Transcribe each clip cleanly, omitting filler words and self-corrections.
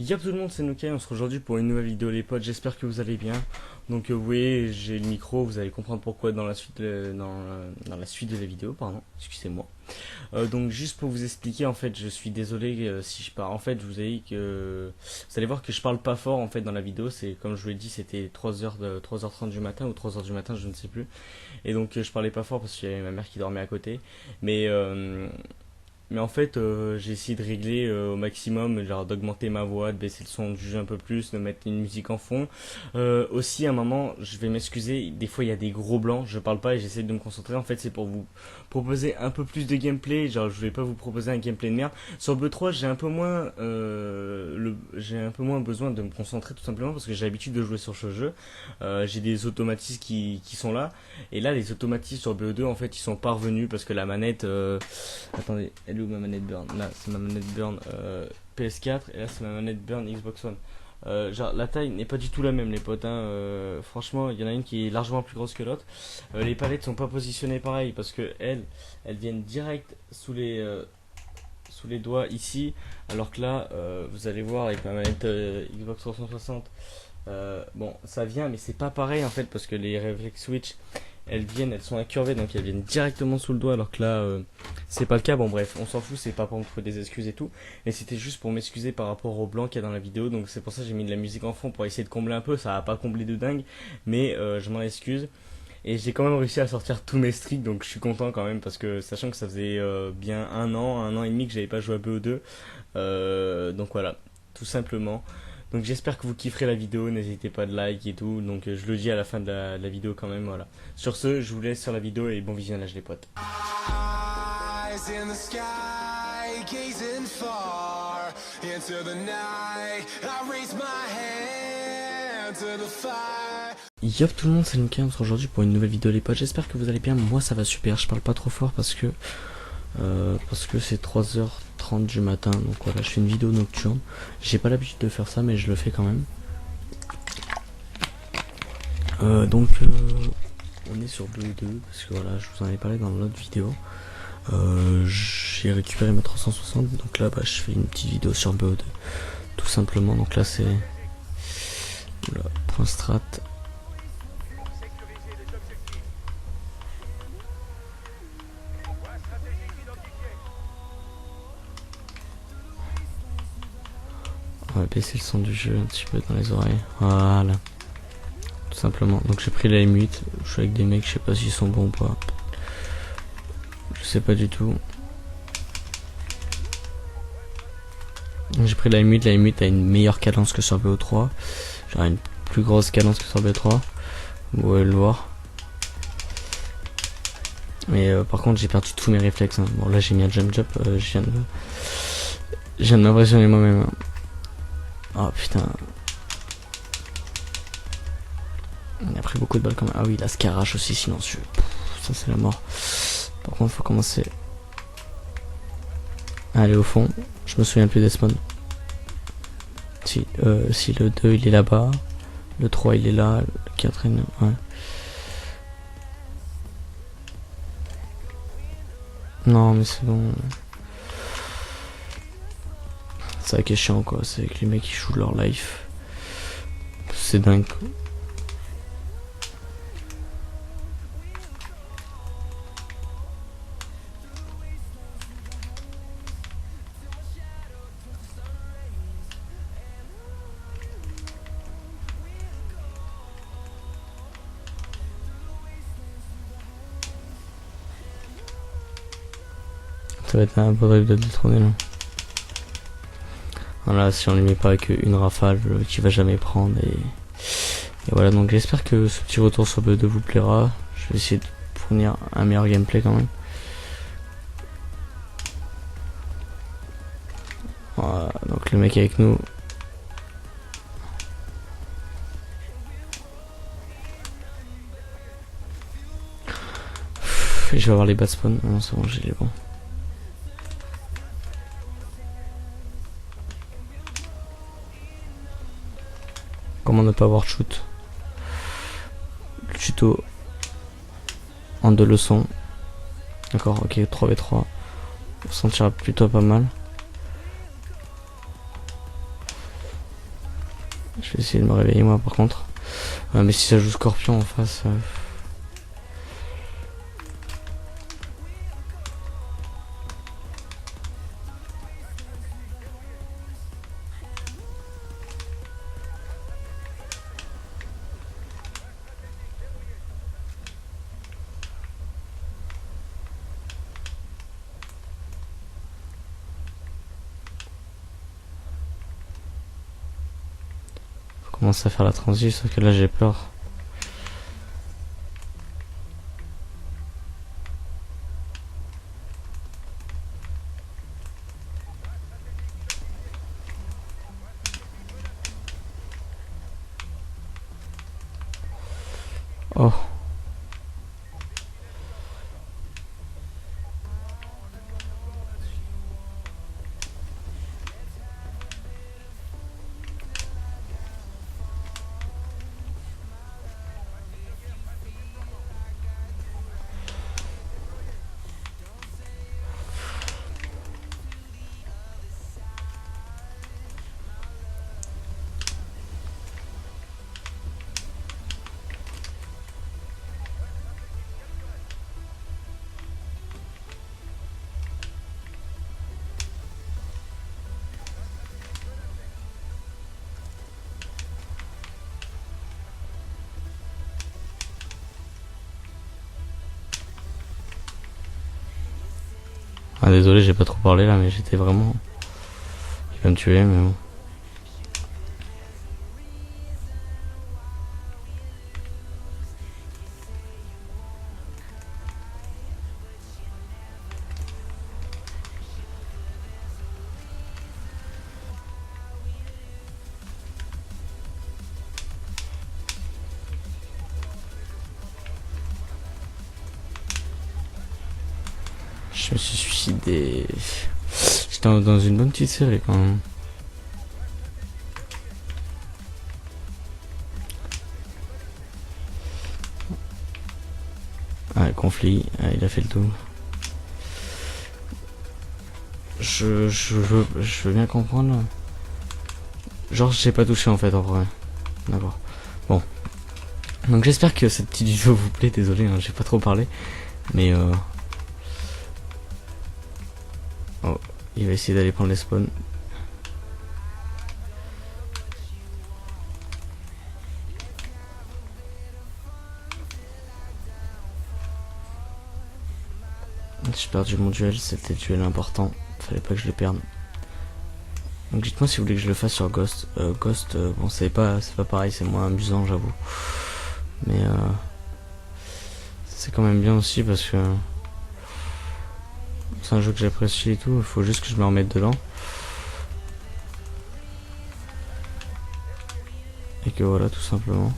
Y'a tout le monde, c'est Nukai, on se retrouve aujourd'hui pour une nouvelle vidéo les potes, j'espère que vous allez bien. Donc vous voyez, j'ai le micro, vous allez comprendre pourquoi dans la suite, dans la suite de la vidéo, pardon, excusez-moi. Donc juste pour vous expliquer, en fait, je suis désolé si je parle, en fait, je vous ai dit que, vous allez voir que je parle pas fort en fait dans la vidéo, c'est comme je vous l'ai dit, c'était 3h30 du matin ou 3h du matin, je ne sais plus. Et donc je parlais pas fort parce qu'il y avait ma mère qui dormait à côté. Mais mais en fait, j'ai essayé de régler au maximum, genre d'augmenter ma voix, de baisser le son du jeu un peu plus, de mettre une musique en fond. Aussi, à un moment, je vais m'excuser, des fois il y a des gros blancs, je parle pas et j'essaie de me concentrer. En fait, c'est pour vous proposer un peu plus de gameplay, genre je vais pas vous proposer un gameplay de merde. Sur BE3, j'ai un peu moins besoin de me concentrer tout simplement parce que j'ai l'habitude de jouer sur ce jeu. J'ai des automatismes qui sont là. Et là, les automatismes sur BE2, en fait, ils sont pas revenus parce que la manette... Attendez, elle est où ma manette Burn? Là, c'est ma manette Burn PS4 et là, c'est ma manette Burn Xbox One. Genre, la taille n'est pas du tout la même, les potes. Hein. Franchement, il y en a une qui est largement plus grosse que l'autre. Les palettes sont pas positionnées pareil parce que elles viennent direct sous les doigts ici. Alors que là, vous allez voir avec ma manette Xbox 360. Bon, ça vient, mais c'est pas pareil en fait parce que les reflex switch elles sont incurvées donc elles viennent directement sous le doigt alors que là c'est pas le cas. Bon, bref, on s'en fout, c'est pas pour me trouver des excuses et tout, et c'était juste pour m'excuser par rapport au blanc qu'il y a dans la vidéo. Donc c'est pour ça que j'ai mis de la musique en fond pour essayer de combler un peu. Ça a pas comblé de dingue, mais je m'en excuse. Et j'ai quand même réussi à sortir tous mes streaks, donc je suis content quand même parce que sachant que ça faisait bien un an et demi que j'avais pas joué à BO2. Donc voilà, tout simplement. Donc j'espère que vous kifferez la vidéo, n'hésitez pas de like et tout, donc je le dis à la fin de la vidéo quand même, voilà. Sur ce, je vous laisse sur la vidéo et bon visionnage les potes. Yop tout le monde, c'est Nukai, on se retrouve aujourd'hui pour une nouvelle vidéo les potes, j'espère que vous allez bien. Moi ça va super, je parle pas trop fort parce que c'est 3h30 du matin, donc voilà, je fais une vidéo nocturne. J'ai pas l'habitude de faire ça, mais je le fais quand même. On est sur BE2, parce que voilà, je vous en avais parlé dans l'autre vidéo. J'ai récupéré ma 360, donc là, bah, je fais une petite vidéo sur BE2, tout simplement. Donc là, c'est point strat. On va baisser le son du jeu un petit peu dans les oreilles. Voilà. Tout simplement. Donc j'ai pris la M8. Je suis avec des mecs, je sais pas s'ils sont bons ou pas. Je sais pas du tout. J'ai pris la M8. La M8 a une meilleure cadence que sur BO3. Genre une plus grosse cadence que sur BO3. Vous allez le voir. Mais par contre j'ai perdu tous mes réflexes. Hein. Bon là j'ai mis un jump jump. Je viens de m'impressionner moi-même. Hein. Oh putain. Il a pris beaucoup de balles quand même. Ah oui, la Scarache aussi silencieux. Ça c'est la mort. Par contre faut commencer. Allez au fond. Je me souviens plus des spawns. Si le 2 il est là-bas. Le 3 il est là. Le 4 il est... Ouais. Non mais c'est bon. C'est ça qui est chiant quoi, c'est que les mecs qui jouent leur life. C'est dingue quoi. Ça va être un peu drive de détrôner là. Voilà, si on lui met pas qu'une rafale qui va jamais prendre et voilà. Donc j'espère que ce petit retour sur BE2 vous plaira. Je vais essayer de fournir un meilleur gameplay quand même. Voilà, donc le mec est avec nous. Je vais avoir les bad spawns. Non c'est bon, j'ai les bons. Comment ne pas avoir shoot. Le tuto en 2 leçons. D'accord, ok, 3v3. On s'en tira plutôt pas mal. Je vais essayer de me réveiller moi par contre. Mais si ça joue Scorpion en face... commence à faire la transition, sauf que là j'ai peur. Oh. Ah désolé, j'ai pas trop parlé là, mais j'étais vraiment... Il va me tuer, mais bon. Je me suis suicidé. J'étais dans une bonne petite série quand même. Ah, conflit, ah, il a fait le tout. Je veux bien comprendre. Genre, j'ai pas touché en fait en vrai. D'accord. Bon. Donc j'espère que cette petite vidéo vous plaît. Désolé, hein, j'ai pas trop parlé. Mais oh, il va essayer d'aller prendre les spawns. J'ai perdu mon duel, c'était le duel important. Fallait pas que je le perde. Donc dites-moi si vous voulez que je le fasse sur Ghost. Ghost, bon c'est pas pareil, c'est moins amusant j'avoue. Mais c'est quand même bien aussi parce que c'est un jeu que j'apprécie et tout. Il faut juste que je me remette dedans. Et que voilà, tout simplement.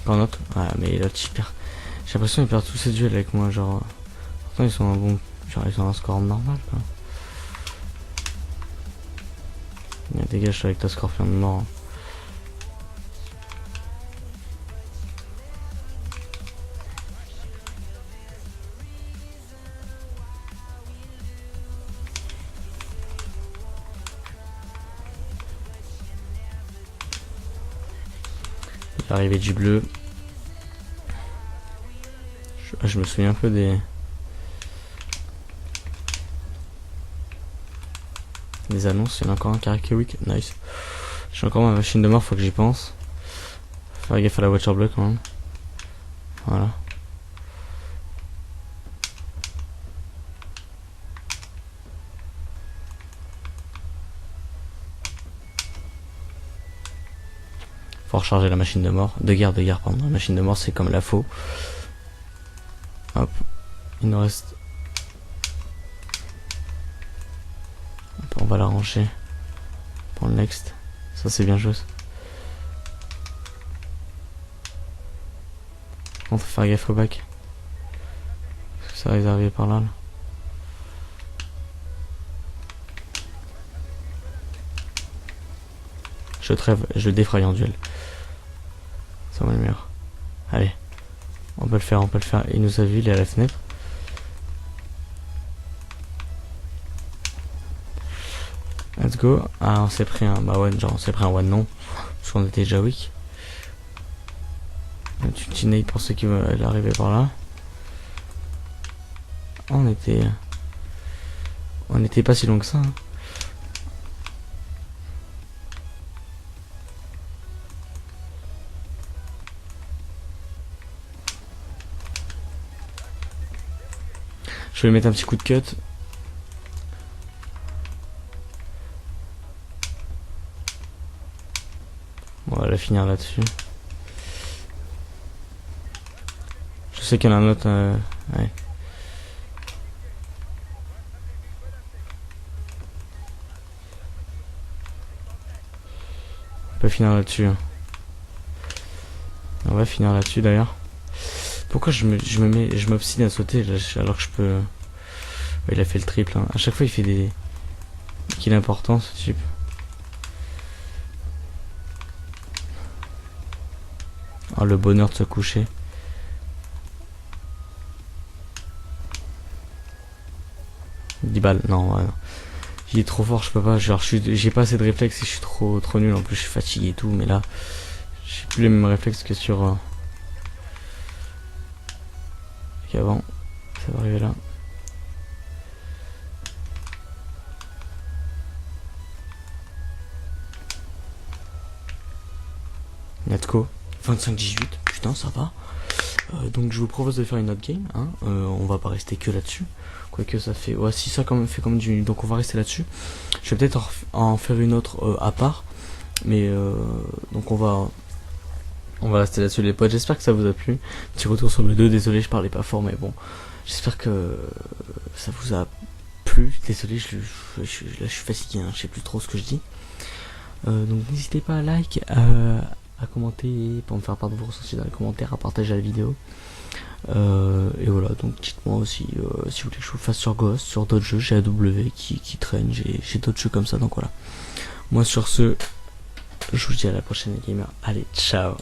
Quand autre, ah mais là tu perds. J'ai l'impression qu'il perd tous ses duels avec moi, genre. Pourtant ils sont un bon. Genre ils ont un score normal quoi. Dégage avec ta scorpion de mort. L'arrivée du bleu. Je me souviens un peu des annonces. Il y en a encore un caractère week. Nice. J'ai encore ma machine de mort, faut que j'y pense. Faire gaffe à la voiture bleue quand même. Voilà. Faut recharger la machine de mort. De guerre, pardon. La machine de mort c'est comme la faux. Hop. Il nous reste... Hop, on va la ranger. Pour le next. Ça c'est bien joué. On va faire gaffe au bac. Parce que ça va arriver par là. Je trêve, je le défraye en duel. C'est moi le meilleur. Allez. On peut le faire, on peut le faire. Il nous a vu, il est à la fenêtre. Let's go. Ah, on s'est pris un bah ouais, genre on s'est pris un one non. Parce qu'on était déjà weak. Un petit nade pour ceux qui veulent arriver par là. On était pas si long que ça. Hein. Je vais mettre un petit coup de cut. On va la finir là-dessus. Je sais qu'il y en a un autre. Ouais. On peut finir là-dessus. Hein. On va finir là-dessus d'ailleurs. Pourquoi je m'obstine à sauter là, alors que je peux. Ouais, il a fait le triple. Hein. À chaque fois, il fait des. Qu'il est important ce type. Oh, le bonheur de se coucher. $10 balles. Non, ouais, non. Il est trop fort, je peux pas. Genre, j'ai pas assez de réflexes et je suis trop nul. En plus, je suis fatigué et tout. Mais là, j'ai plus les mêmes réflexes que sur. Qu'avant. Ça va arriver là. Let's go. 25-18. Putain, ça va. Donc, je vous propose de faire une autre game. Hein. On va pas rester que là-dessus. Quoique ça fait. Ouais, si ça quand même fait comme du. Donc, on va rester là-dessus. Je vais peut-être en faire une autre à part. Mais donc, on va rester là-dessus, les potes. J'espère que ça vous a plu. Petit retour sur le 2. Désolé, je parlais pas fort, mais bon. J'espère que ça vous a plu. Désolé, là, je suis fatigué. Hein. Je sais plus trop ce que je dis. Donc, n'hésitez pas à like, à commenter pour me faire part de vos ressentis dans les commentaires, à partager la vidéo. Et voilà, donc dites-moi aussi si vous voulez que je vous fasse sur Ghost, sur d'autres jeux, j'ai AW qui traîne, j'ai d'autres jeux comme ça, donc voilà. Moi sur ce, je vous dis à la prochaine gamer, allez, ciao.